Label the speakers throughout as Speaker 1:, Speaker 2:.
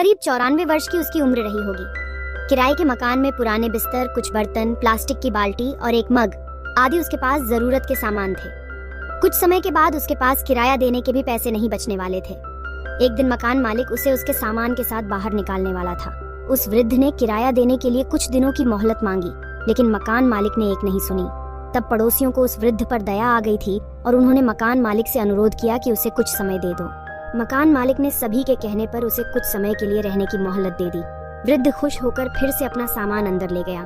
Speaker 1: करीब 94 वर्ष की उसकी उम्र रही होगी। किराए के मकान में पुराने बिस्तर, कुछ बर्तन, प्लास्टिक की बाल्टी और एक मग आदि उसके पास जरूरत के सामान थे। कुछ समय के बाद उसके पास किराया देने के भी पैसे नहीं बचने वाले थे। एक दिन मकान मालिक उसे उसके सामान के साथ बाहर निकालने वाला था। उस वृद्ध ने किराया देने के लिए कुछ दिनों की मोहलत मांगी, लेकिन मकान मालिक ने एक नहीं सुनी। तब पड़ोसियों को उस वृद्ध पर दया आ गई थी और उन्होंने मकान मालिक से अनुरोध किया कि उसे कुछ समय दे दो। मकान मालिक ने सभी के कहने पर उसे कुछ समय के लिए रहने की मोहलत दे दी। वृद्ध खुश होकर फिर से अपना सामान अंदर ले गया।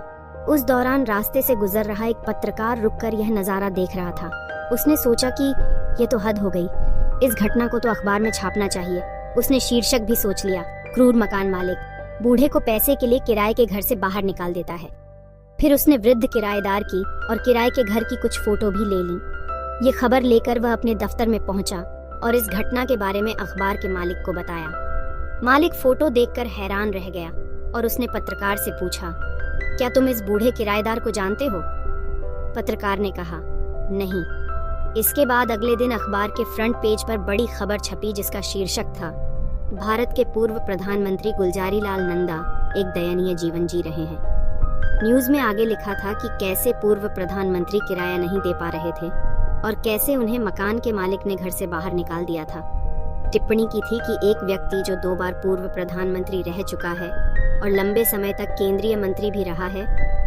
Speaker 1: उस दौरान रास्ते से गुजर रहा एक पत्रकार रुककर यह नजारा देख रहा था। उसने सोचा कि ये तो हद हो गई, इस घटना को तो अखबार में छापना चाहिए। उसने शीर्षक भी सोच लिया, क्रूर मकान मालिक बूढ़े को पैसे के लिए किराए के घर से बाहर निकाल देता है। फिर उसने वृद्ध किराएदार की और किराए के घर की कुछ फोटो भी ले ली। ये खबर लेकर वह अपने दफ्तर में पहुंचा और इस घटना के बारे में अखबार के मालिक को बताया। मालिक फोटो देखकर हैरान रह गया और उसने पत्रकार से पूछा, क्या तुम इस बूढ़े किराएदार को जानते हो? पत्रकार ने कहा, नहीं। इसके बाद अगले दिन अखबार के फ्रंट पेज पर बड़ी खबर छपी जिसका शीर्षक था, भारत के पूर्व प्रधानमंत्री गुलजारी लाल नंदा एक दयनीय जीवन जी रहे हैं। न्यूज में आगे लिखा था कि कैसे पूर्व प्रधानमंत्री किराया नहीं दे पा रहे थे और कैसे उन्हें मकान के मालिक ने घर से बाहर निकाल दिया था। टिप्पणी की थी कि एक व्यक्ति जो 2 बार पूर्व प्रधानमंत्री रह चुका है और लंबे समय तक केंद्रीय मंत्री भी रहा है,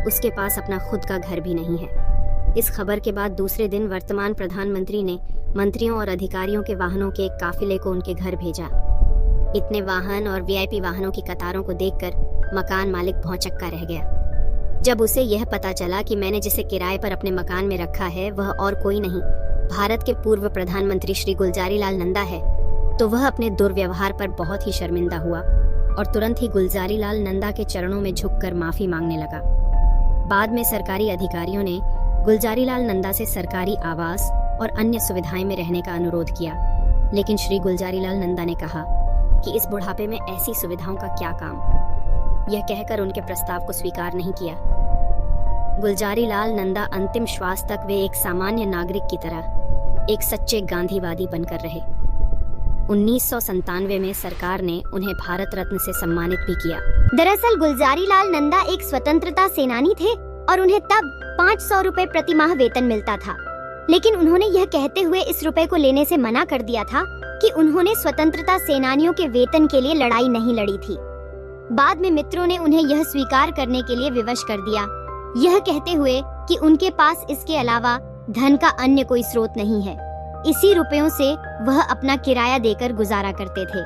Speaker 1: उसके पास अपना खुद का घर भी नहीं है। इस खबर के बाद दूसरे दिन वर्तमान प्रधानमंत्री ने मंत्रियों और अधिकारियों के वाहनों के एक काफिले को उनके घर भेजा। इतने वाहन और वीआईपी वाहनों की कतारों को देखकर मकान मालिक भौंचक्का रह गया। जब उसे यह पता चला कि मैंने जिसे किराए पर अपने मकान में रखा है वह और कोई नहीं, भारत के पूर्व प्रधानमंत्री श्री गुलजारी लाल नंदा है, तो वह अपने दुर्व्यवहार पर बहुत ही शर्मिंदा हुआ और तुरंत ही गुलजारी लाल नंदा के चरणों में झुककर माफी मांगने लगा। बाद में सरकारी अधिकारियों ने गुलजारी लाल नंदा से सरकारी आवास और अन्य सुविधाएं में रहने का अनुरोध किया, लेकिन श्री गुलजारी लाल नंदा ने कहा कि इस बुढ़ापे में ऐसी सुविधाओं का क्या काम। यह कहकर उनके प्रस्ताव को स्वीकार नहीं किया। गुलजारी लाल नंदा अंतिम श्वास तक वे एक सामान्य नागरिक की तरह एक सच्चे गांधीवादी बनकर रहे। 1997 में सरकार ने उन्हें भारत रत्न से सम्मानित भी किया।
Speaker 2: दरअसल गुलजारी लाल नंदा एक स्वतंत्रता सेनानी थे और उन्हें तब 500 रुपए प्रति माह वेतन मिलता था, लेकिन उन्होंने यह कहते हुए इस रुपए को लेने से मना कर दिया था कि उन्होंने स्वतंत्रता सेनानियों के वेतन के लिए लड़ाई नहीं लड़ी थी। बाद में मित्रों ने उन्हें यह स्वीकार करने के लिए विवश कर दिया, यह कहते हुए कि उनके पास इसके अलावा धन का अन्य कोई स्रोत नहीं है। इसी रुपयों से वह अपना किराया देकर गुजारा करते थे।